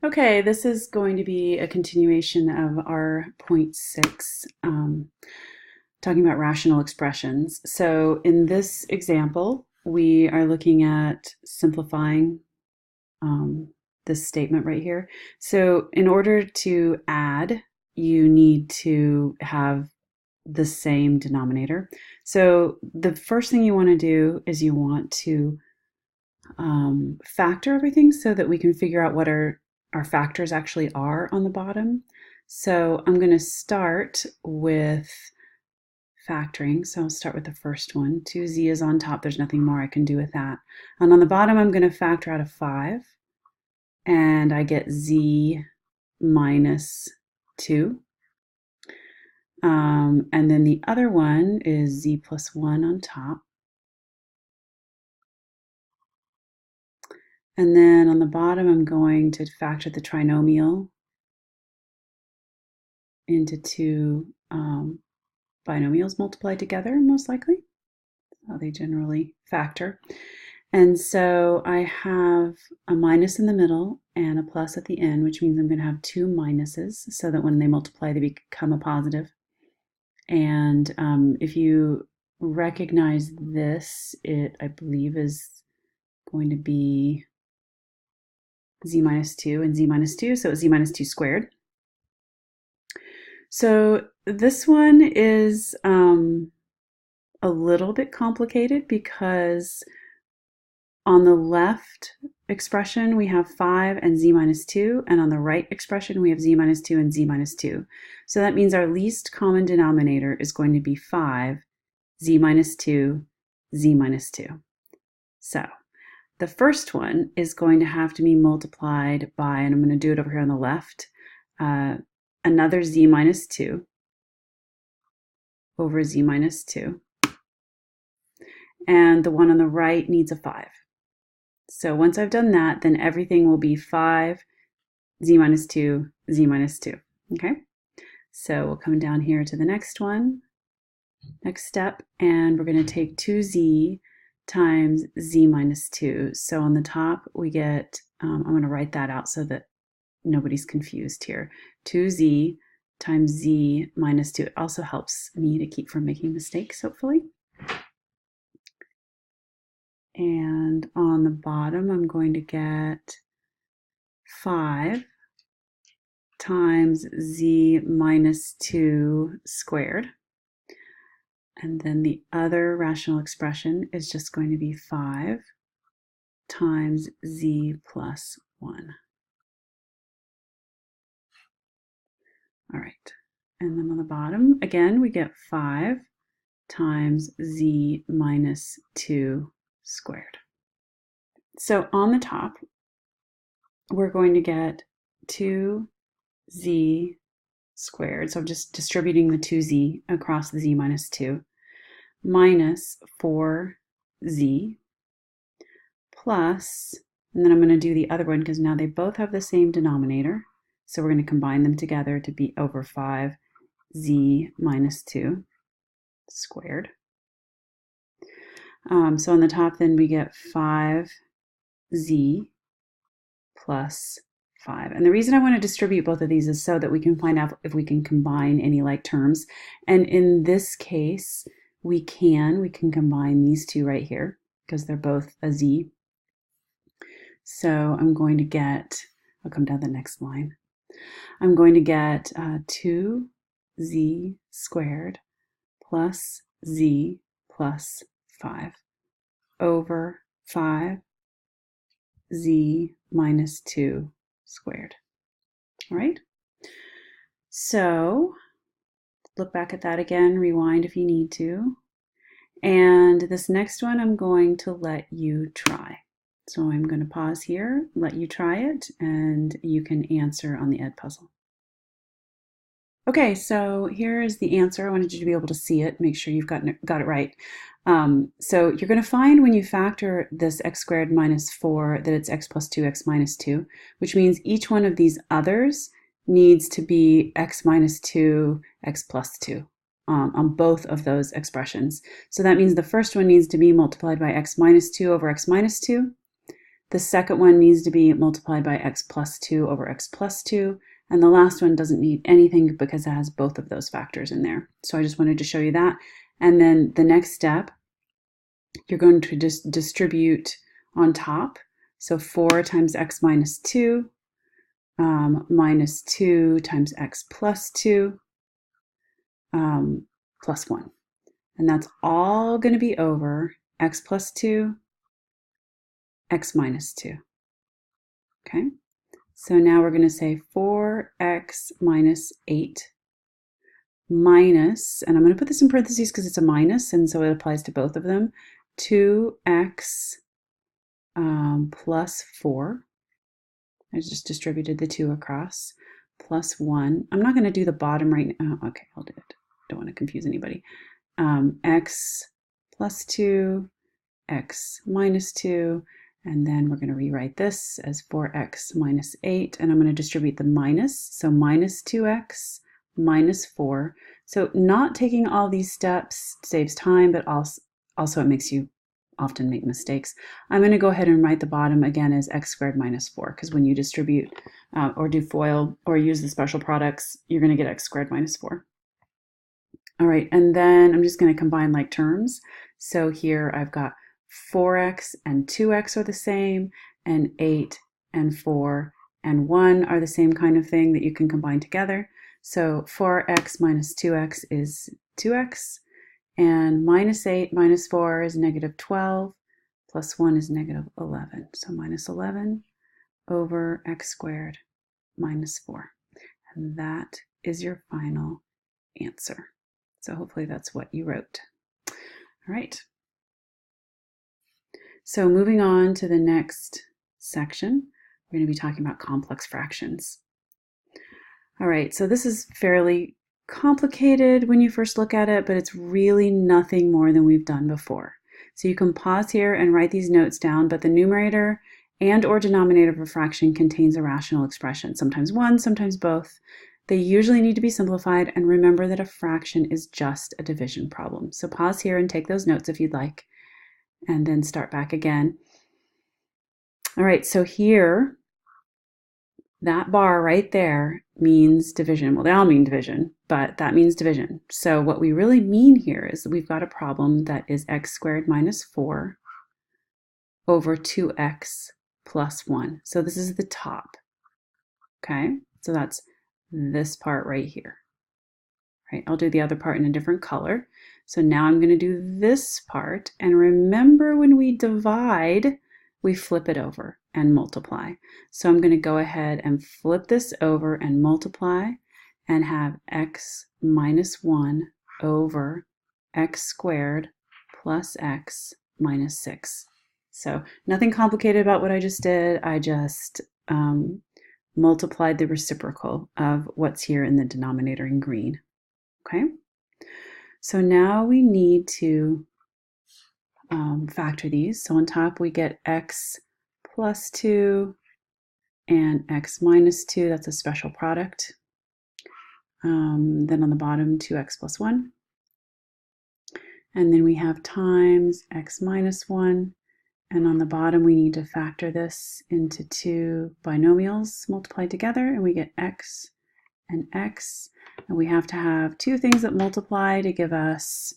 Okay, this is going to be a continuation of our point 6, talking about rational expressions. So in this example, we are looking at simplifying this statement right here. So in order to add, you need to have the same denominator. So the first thing you want to do is you want to factor everything so that we can figure out what our factors actually are on the bottom. So I'm going to start with factoring. So I'll start with the first one. 2z is on top. There's nothing more I can do with that. And on the bottom, I'm going to factor out of 5. And I get z minus 2. And then the other one is z plus 1 on top. And then on the bottom, I'm going to factor the trinomial into two binomials multiplied together, most likely. That's how they generally factor. And so I have a minus in the middle and a plus at the end, which means I'm going to have two minuses so that when they multiply, they become a positive. And if you recognize this, it, I believe, is going to be z minus 2 and z minus 2, so it's z minus 2 squared. So this one is a little bit complicated because on the left expression we have 5 and z minus 2, and on the right expression we have z minus 2 and z minus 2. So that means our least common denominator is going to be 5, z minus 2, z minus 2. So the first one is going to have to be multiplied by, and I'm going to do it over here on the left, another z minus 2 over z minus 2. And the one on the right needs a 5. So once I've done that, then everything will be 5, z minus 2, z minus 2. Okay? So we'll come down here to the next one, next step, and we're going to take 2z times z minus 2. So on the top we get, I'm going to write that out so that nobody's confused here. 2z times z minus 2. It also helps me to keep from making mistakes, hopefully. And on the bottom, I'm going to get 5 times z minus 2 squared. And then the other rational expression is just going to be 5 times z plus 1. All right. And then on the bottom, again, we get 5 times z minus 2 squared. So on the top, we're going to get 2z squared. So I'm just distributing the 2z across the z minus 2 minus 4z plus, and then I'm going to do the other one because now they both have the same denominator. So we're going to combine them together to be over 5z minus 2 squared. So on the top then we get 5z plus 5. And the reason I want to distribute both of these is so that we can find out if we can combine any like terms. And in this case, we can combine these two right here because they're both a z. So I'm going to get, I'll come down the next line. I'm going to get 2z squared plus z plus 5 over 5z minus 2 squared. All right. So look back at that again, rewind if you need to. And this next one I'm going to let you try. So I'm going to pause here, let you try it, and you can answer on the Edpuzzle. Okay, so here is the answer. I wanted you to be able to see it, make sure you've got it right. So you're going to find when you factor this x squared minus 4 that it's x plus 2x minus 2, which means each one of these others needs to be x minus 2, x plus 2 on both of those expressions. So that means the first one needs to be multiplied by x minus 2 over x minus 2. The second one needs to be multiplied by x plus 2 over x plus 2. And the last one doesn't need anything because it has both of those factors in there. So I just wanted to show you that. And then the next step, you're going to just distribute on top. So 4 times x minus 2 minus 2 times x plus 2 plus 1. And that's all going to be over x plus 2, x minus 2. Okay, so now we're going to say 4x minus 8 minus, and I'm going to put this in parentheses because it's a minus, and so it applies to both of them, 2x plus 4. I just distributed the 2 across, plus 1. I'm not going to do the bottom right now. Oh, okay, I'll do it. Don't want to confuse anybody. X plus 2, x minus 2, and then we're going to rewrite this as 4x minus 8, and I'm going to distribute the minus, so minus 2x minus 4. So not taking all these steps saves time, but also it makes you often make mistakes. I'm going to go ahead and write the bottom again as x squared minus 4, because when you distribute or do FOIL or use the special products, you're going to get x squared minus 4. All right, and then I'm just going to combine like terms. So here I've got 4x and 2x are the same, and 8 and 4 and 1 are the same kind of thing that you can combine together. So 4x minus 2x is 2x, and minus 8 minus 4 is negative 12, plus 1 is negative 11. So minus 11 over x squared minus 4. And that is your final answer. So hopefully that's what you wrote. All right. So moving on to the next section, we're going to be talking about complex fractions. All right, so this is fairly complicated when you first look at it, but it's really nothing more than we've done before. So you can pause here and write these notes down, but the numerator and or denominator of a fraction contains a rational expression, sometimes one, sometimes both. They usually need to be simplified, and remember that a fraction is just a division problem. So pause here and take those notes if you'd like, and then start back again. All right, so here, that bar right there means division. Well, they all mean division, but that means division. So what we really mean here is that we've got a problem that is x squared minus 4 over 2x plus 1. So this is the top. Okay, so that's this part right here. Right, I'll do the other part in a different color. So now I'm going to do this part, and remember when we divide, we flip it over and multiply. So I'm going to go ahead and flip this over and multiply and have x minus 1 over x squared plus x minus 6. So nothing complicated about what I just did. I just multiplied the reciprocal of what's here in the denominator in green. Okay, so now we need to factor these. So on top we get x plus 2 and x minus 2. That's a special product. Then on the bottom, 2x plus 1. And then we have times x minus 1. And on the bottom, we need to factor this into two binomials multiplied together, and we get x and x. And we have to have two things that multiply to give us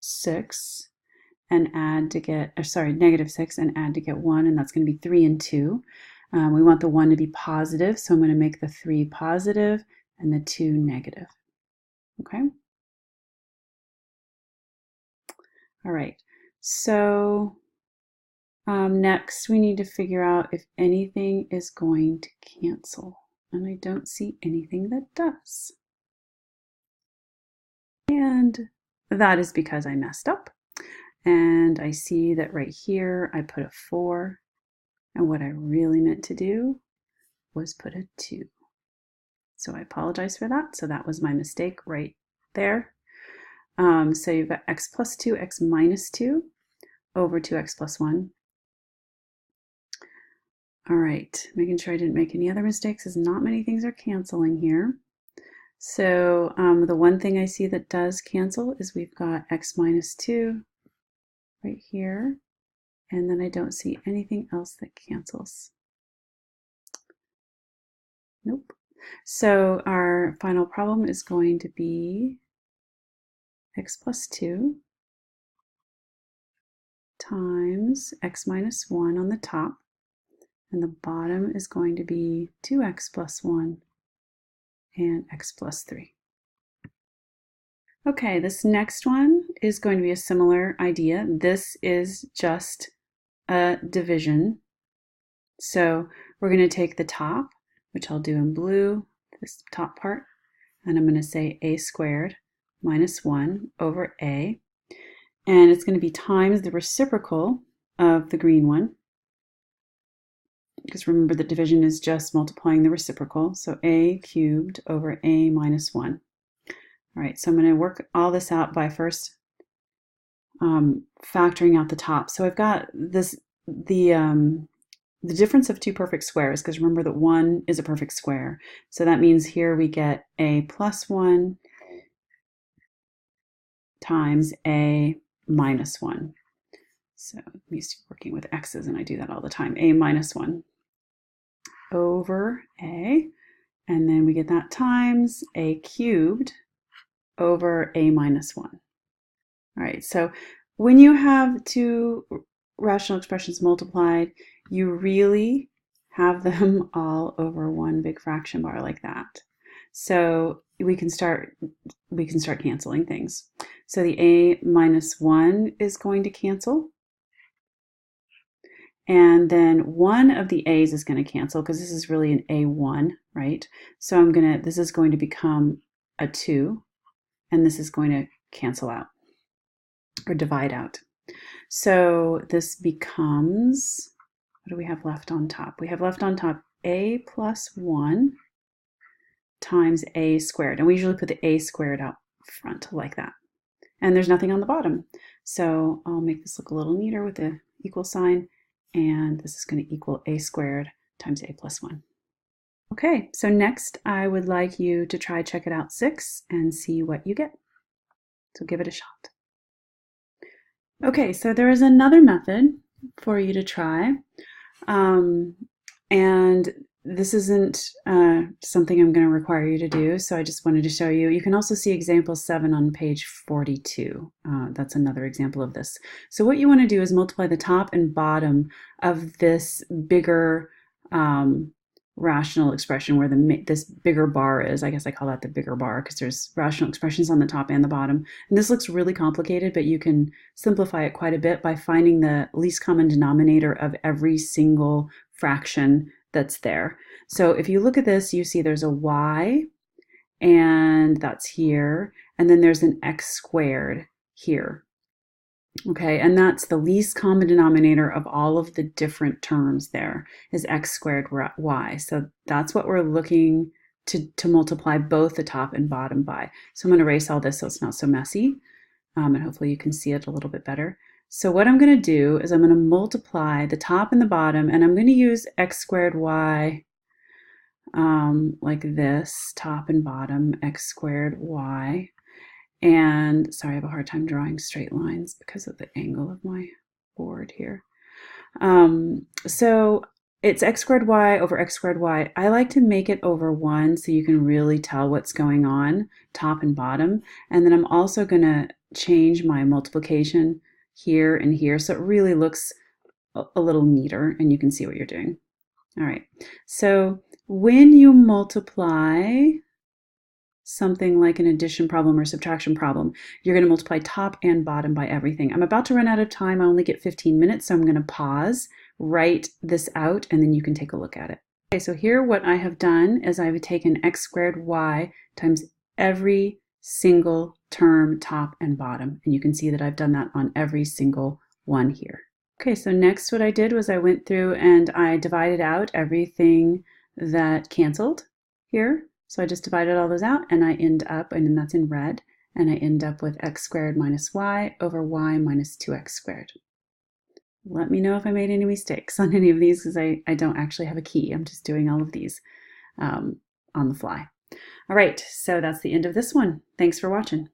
6 and add to get, negative 6 and add to get 1, and that's going to be 3 and 2. We want the 1 to be positive, so I'm going to make the 3 positive and the 2 negative. Okay? All right, so next we need to figure out if anything is going to cancel, and I don't see anything that does. And that is because I messed up. And I see that right here I put a 4, and what I really meant to do was put a 2. So I apologize for that. So that was my mistake right there. So you've got x plus 2, x minus 2 over 2x plus 1. All right, making sure I didn't make any other mistakes, as not many things are canceling here. So the one thing I see that does cancel is we've got x minus 2 right here, And then I don't see anything else that cancels. Nope. So our final problem is going to be x plus 2 times x minus 1 on the top, and the bottom is going to be 2x plus 1 and x plus 3. Okay, this next one is going to be a similar idea. This is just a division. So we're going to take the top, which I'll do in blue, this top part, and I'm going to say a squared minus 1 over a. And it's going to be times the reciprocal of the green one. Because remember, the division is just multiplying the reciprocal. So a cubed over a minus 1. All right, so I'm going to work all this out by first factoring out the top. So I've got this the difference of two perfect squares, because remember that 1 is a perfect square. So that means here we get a plus 1 times a minus 1. So I'm used to working with x's, and I do that all the time. A minus 1 over a, and then we get that times a cubed over a minus 1. All right, so when you have two rational expressions multiplied, you really have them all over one big fraction bar like that. So we can start canceling things. So the a minus 1 is going to cancel. And then one of the a's is going to cancel, because this is really an a1, right? So this is going to become a 2, and this is going to cancel out or divide out. So this becomes, what do we have left on top? We have left on top a plus 1 times a squared. And we usually put the a squared out front like that. And there's nothing on the bottom. So I'll make this look a little neater with the equal sign. And this is going to equal a squared times a plus 1. Okay, so next I would like you to try check it out 6 and see what you get. So give it a shot. Okay, so there is another method for you to try. And this isn't something I'm going to require you to do, so I just wanted to show you. You can also see example 7 on page 42. That's another example of this. So what you want to do is multiply the top and bottom of this bigger rational expression where this bigger bar is. I guess I call that the bigger bar because there's rational expressions on the top and the bottom. And this looks really complicated, but you can simplify it quite a bit by finding the least common denominator of every single fraction that's there. So if you look at this, you see there's a y, and that's here, and then there's an x squared here. Okay, and that's the least common denominator of all of the different terms there is x squared y. So that's what we're looking to multiply both the top and bottom by. So I'm going to erase all this so it's not so messy, and hopefully you can see it a little bit better. So what I'm going to do is I'm going to multiply the top and the bottom, and I'm going to use x squared y like this, top and bottom, x squared y. And sorry, I have a hard time drawing straight lines because of the angle of my board here. So it's x squared y over x squared y. I like to make it over 1 so you can really tell what's going on, top and bottom. And then I'm also going to change my multiplication here and here so it really looks a little neater and you can see what you're doing. All right, so when you multiply something like an addition problem or subtraction problem, you're going to multiply top and bottom by everything. I'm about to run out of time. I only get 15 minutes, so I'm going to pause, write this out, and then you can take a look at it. Okay, so here what I have done is I've taken x squared y times every single term, top and bottom, and you can see that I've done that on every single one here. Okay, so next what I did was I went through and I divided out everything that canceled here. So I just divided all those out and I end up, and then that's in red, and I end up with x squared minus y over y minus 2x squared. Let me know if I made any mistakes on any of these because I don't actually have a key. I'm just doing all of these on the fly. All right, so that's the end of this one. Thanks for watching.